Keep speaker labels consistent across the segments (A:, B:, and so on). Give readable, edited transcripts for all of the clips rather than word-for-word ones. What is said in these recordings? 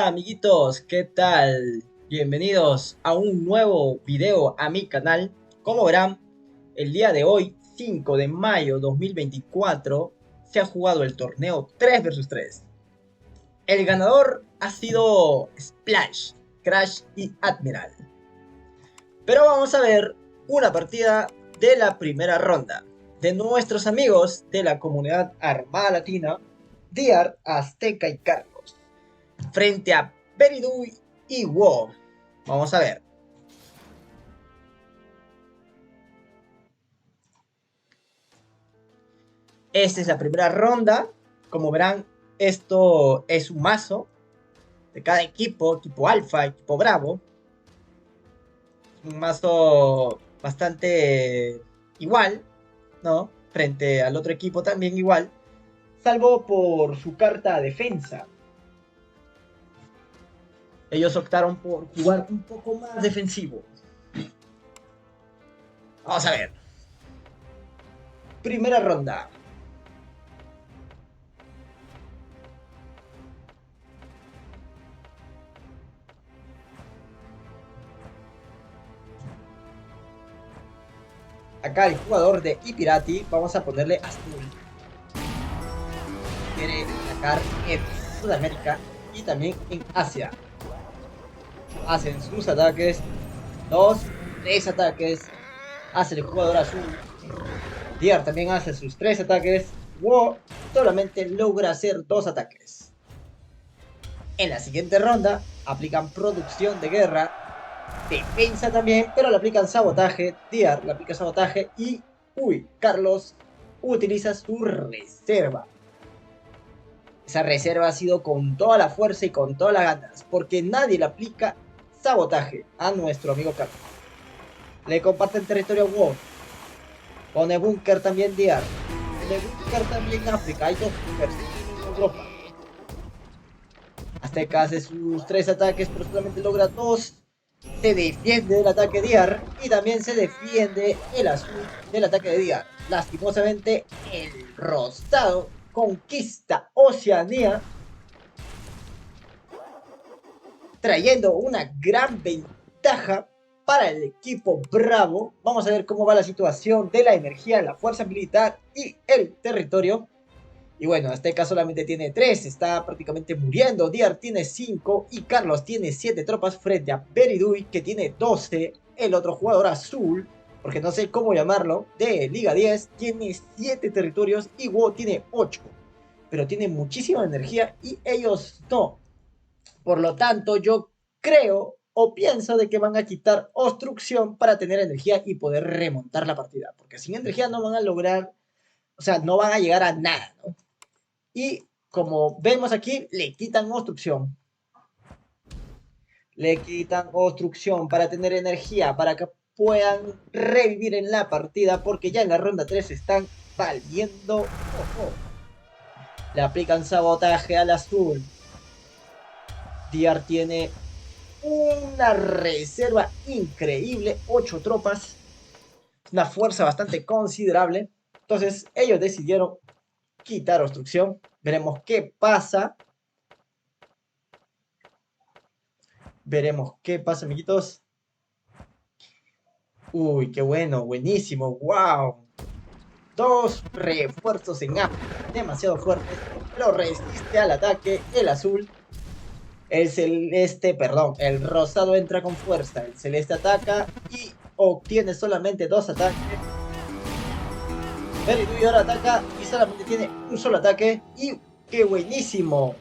A: Amiguitos, ¿qué tal? Bienvenidos a un nuevo video a mi canal. Como verán, el día de hoy, 5 de mayo 2024, se ha jugado el torneo 3 versus 3. El ganador ha sido Splash, Crash y Admiral. Pero vamos a ver una partida de la primera ronda de nuestros amigos de la comunidad Armada Latina, Diar, Azteca y Carlos, frente a Peridui y WoW. Vamos a ver. Esta es la primera ronda. Como verán, esto es un mazo de cada equipo, equipo alfa, equipo bravo. Un mazo bastante igual, ¿no? Frente al otro equipo también igual, salvo por su carta defensa. Ellos optaron por jugar un poco más defensivo. Vamos a ver. Primera ronda. Acá el jugador de Ipirati, vamos a ponerle azul. Quiere atacar en Sudamérica y también en Asia. Hacen sus ataques. 3 ataques. Hace el jugador azul. Diar también hace sus 3 ataques. Wo solamente logra hacer 2 ataques. En la siguiente ronda aplican producción de guerra. Defensa también, pero le aplican sabotaje. Diar le aplica sabotaje y Carlos utiliza su reserva. Esa reserva ha sido con toda la fuerza y con todas las ganas, porque nadie le aplica sabotaje a nuestro amigo Carlos. Le comparten territorio a WoW. Pone búnker también Diar. Pone búnker también África. Hay 2 búnkers en Europa. Azteca hace sus 3 ataques, pero solamente logra 2. Se defiende el ataque de Diar y también se defiende el azul del ataque de Diar. Lastimosamente, el rosado conquista Oceanía, trayendo una gran ventaja para el equipo bravo. Vamos a ver cómo va la situación de la energía, la fuerza militar y el territorio. Y bueno, Azteca solamente tiene 3, está prácticamente muriendo. Diar tiene 5 y Carlos tiene 7 tropas frente a Peridui, que tiene 12. El otro jugador azul, porque no sé cómo llamarlo, de Liga 10, tiene 7 territorios y WoW tiene 8. Pero tiene muchísima energía y ellos no. Por lo tanto, yo creo o pienso de que van a quitar obstrucción para tener energía y poder remontar la partida. Porque sin energía no van a lograr, o sea, no van a llegar a nada, ¿no? Y como vemos aquí, le quitan obstrucción. Le quitan obstrucción para tener energía, para que puedan revivir en la partida, porque ya en la ronda 3 están valiendo. Ojo. Le aplican sabotaje al azul. Diar tiene una reserva increíble, 8 tropas, una fuerza bastante considerable. Entonces ellos decidieron quitar obstrucción. Veremos qué pasa. Veremos qué pasa, amiguitos. Uy, qué bueno, buenísimo, wow. 2 refuerzos en A, demasiado fuertes, pero resiste al ataque el azul. El celeste, perdón, el rosado entra con fuerza. El celeste ataca y obtiene solamente 2 ataques. Peridui ahora ataca y solamente tiene un solo ataque. Y qué buenísimo.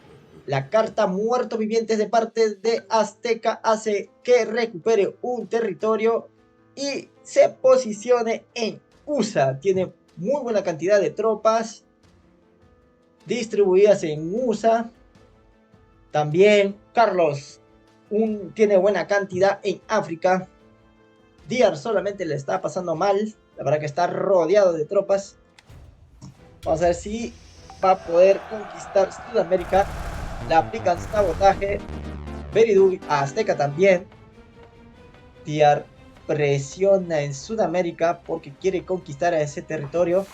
A: La carta muertos vivientes de parte de Azteca hace que recupere un territorio y se posicione en USA. Tiene muy buena cantidad de tropas distribuidas en USA. También Carlos tiene buena cantidad en África. Diar solamente le está pasando mal. La verdad que está rodeado de tropas. Vamos a ver si va a poder conquistar Sudamérica. Le aplican sabotaje. Peridui a Azteca también. Diar presiona en Sudamérica porque quiere conquistar a ese territorio.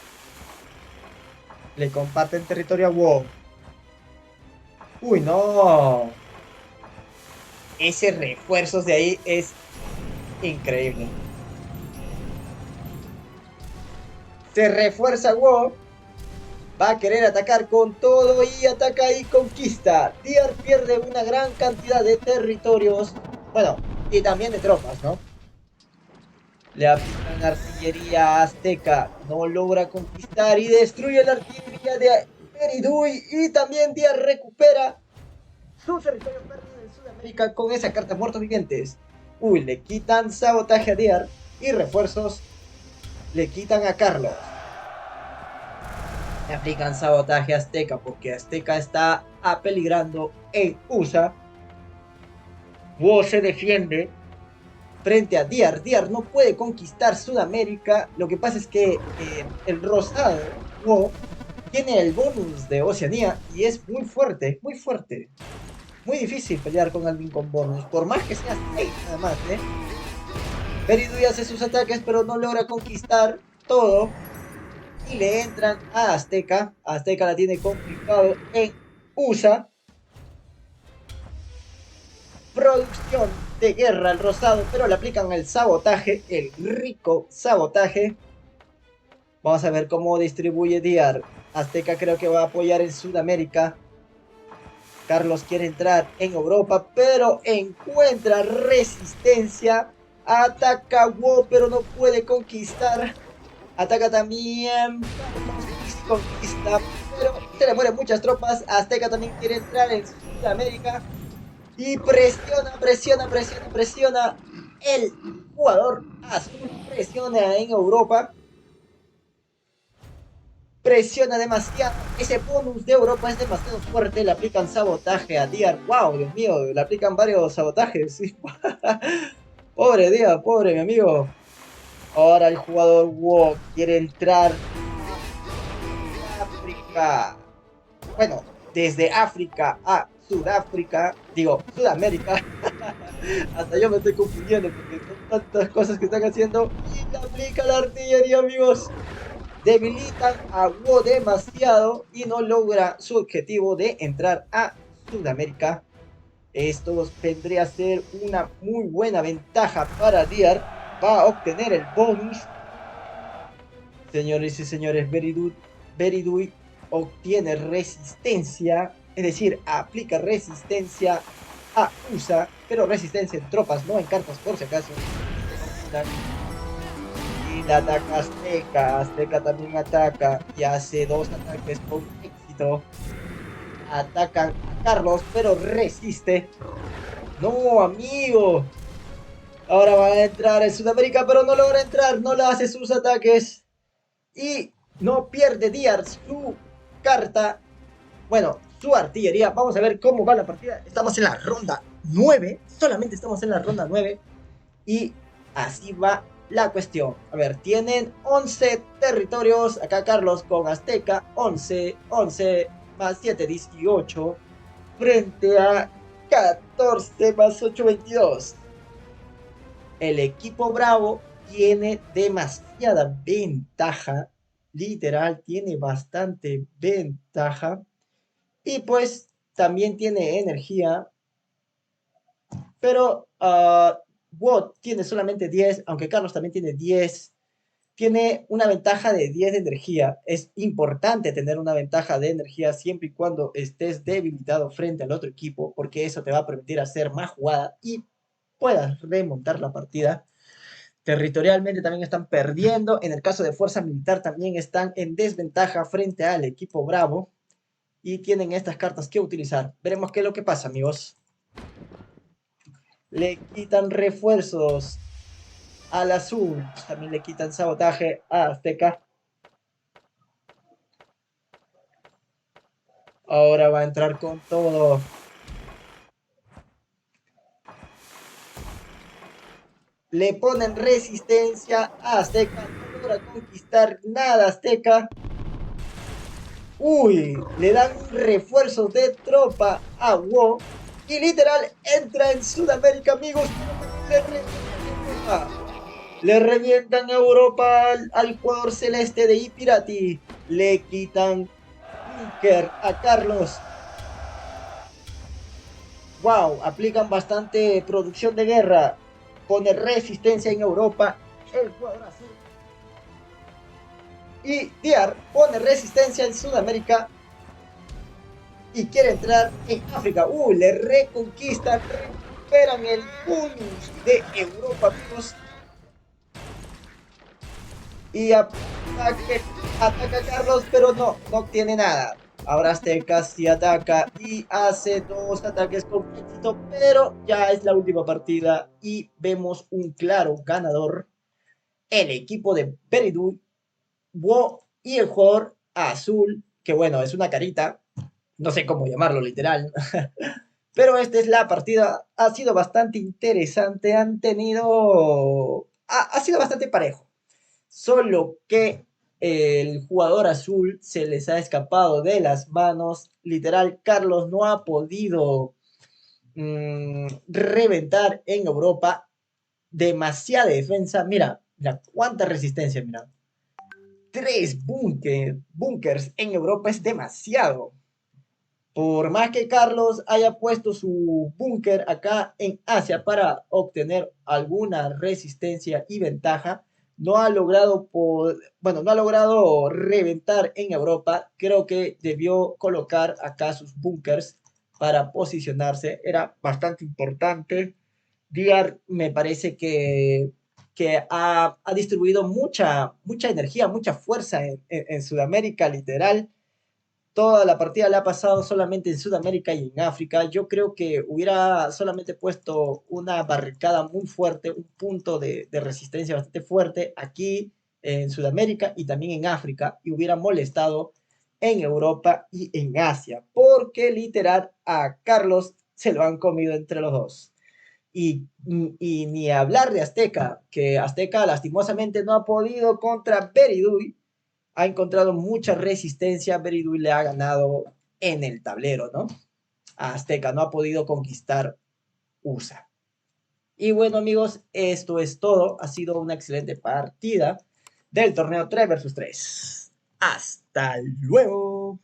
A: Le comparten territorio a WoW. Uy, no. ese refuerzos de ahí es increíble. Se refuerza WoW. Va a querer atacar con todo y ataca y conquista. Diar pierde una gran cantidad de territorios. Bueno, y también de tropas, ¿no? Le aplican artillería azteca. No logra conquistar y destruye la artillería de Eridui. Y también Diar recupera su territorio perdido en Sudamérica con esa carta muertos vivientes. Uy, le quitan sabotaje a Diar y refuerzos le quitan a Carlos. Le aplican sabotaje a Azteca porque Azteca está apeligrando en USA. WoW se defiende frente a Diar. Diar no puede conquistar Sudamérica. Lo que pasa es que el rosado WoW tiene el bonus de Oceanía y es muy fuerte, muy fuerte. Muy difícil pelear con alguien con bonus, por más que sea 6 nada más, ¿eh? Peridui hace sus ataques, pero no logra conquistar todo. Y le entran a Azteca. Azteca la tiene complicado en USA. Producción de guerra al rosado, pero le aplican el sabotaje, el rico sabotaje. Vamos a ver cómo distribuye Diar. Azteca creo que va a apoyar en Sudamérica. Carlos quiere entrar en Europa, pero encuentra resistencia. Ataca WoW, pero no puede conquistar. Ataca también. Conquista, pero se le mueren muchas tropas. Azteca también quiere entrar en Sudamérica. Y presiona. El jugador azul presiona en Europa. Presiona demasiado. Ese bonus de Europa es demasiado fuerte. Le aplican sabotaje a Diar. Wow, Dios mío, le aplican varios sabotajes. Pobre Diar, pobre mi amigo. Ahora el jugador WoW quiere entrar a África. Bueno, desde África a Sudáfrica. Digo, Sudamérica. Hasta yo me estoy confundiendo porque son tantas cosas que están haciendo. Y le aplica la artillería, amigos. Debilitan a WoW demasiado y no logra su objetivo de entrar a Sudamérica. Esto vendría a ser una muy buena ventaja para Diar. Va a obtener el bonus. Señores y señores, Beridui obtiene resistencia, es decir, aplica resistencia a USA, pero resistencia en tropas, no en cartas por si acaso. Y la ataca Azteca. Azteca también ataca y hace 2 ataques con éxito. Atacan a Carlos, pero resiste. No, amigo. Ahora va a entrar en Sudamérica, pero no logra entrar. No le hace sus ataques. Y no pierde Diar su carta. Bueno, su artillería. Vamos a ver cómo va la partida. Estamos en la ronda 9. Solamente estamos en la ronda 9. Y así va la cuestión. A ver, tienen 11 territorios. Acá Carlos con Azteca. 11 más 7, 18. Frente a 14 más 8, 22. El equipo Bravo tiene demasiada ventaja. Literal, tiene bastante ventaja. Y pues también tiene energía. Pero Watt tiene solamente 10, aunque Carlos también tiene 10. Tiene una ventaja de 10 de energía. Es importante tener una ventaja de energía siempre y cuando estés debilitado frente al otro equipo, porque eso te va a permitir hacer más jugada y puedas remontar la partida. Territorialmente también están perdiendo. En el caso de fuerza militar también están en desventaja frente al equipo Bravo. Y tienen estas cartas que utilizar. Veremos qué es lo que pasa, amigos. Le quitan refuerzos al azul. También le quitan sabotaje a Azteca. Ahora va a entrar con todo. Le ponen resistencia a Azteca. No logra conquistar nada Azteca. Uy, le dan refuerzos de tropa a WoW. Y literal entra en Sudamérica, amigos. Le revientan a Europa al jugador celeste de Ipirati. Le quitan Bunker a Carlos. wow, aplican bastante producción de guerra, pone resistencia en Europa, el jugador azul. Y Diar pone resistencia en Sudamérica y quiere entrar en África. Le reconquistan, recuperan el bonus de Europa, amigos. Y ataca a Carlos, pero no tiene nada. Ahora Azteca sí ataca y hace 2 ataques con éxito, pero ya es la última partida y vemos un claro ganador, el equipo de Peridou, Wo y el jugador azul, que bueno, es una carita, no sé cómo llamarlo literal, pero esta es la partida, ha sido bastante interesante, ha sido bastante parejo, solo que el jugador azul se les ha escapado de las manos, literal, Carlos no ha podido reventar en Europa, demasiada defensa, mira cuánta resistencia, mira, 3 bunkers en Europa es demasiado. Por más que Carlos haya puesto su búnker acá en Asia para obtener alguna resistencia y ventaja, no ha logrado reventar en Europa. Creo que debió colocar acá sus búnkers para posicionarse. Era bastante importante. Diar me parece que ha distribuido mucha energía, mucha fuerza en Sudamérica, literal. Toda la partida la ha pasado solamente en Sudamérica y en África. Yo creo que hubiera solamente puesto una barricada muy fuerte, un punto de resistencia bastante fuerte aquí en Sudamérica y también en África, y hubiera molestado en Europa y en Asia, porque literal a Carlos se lo han comido entre los dos. Y ni hablar de Azteca, que Azteca lastimosamente no ha podido contra Beridui, ha encontrado mucha resistencia, Beridui le ha ganado en el tablero, ¿no? A Azteca no ha podido conquistar USA. Y bueno, amigos, esto es todo. Ha sido una excelente partida del torneo 3 versus 3. Hasta luego.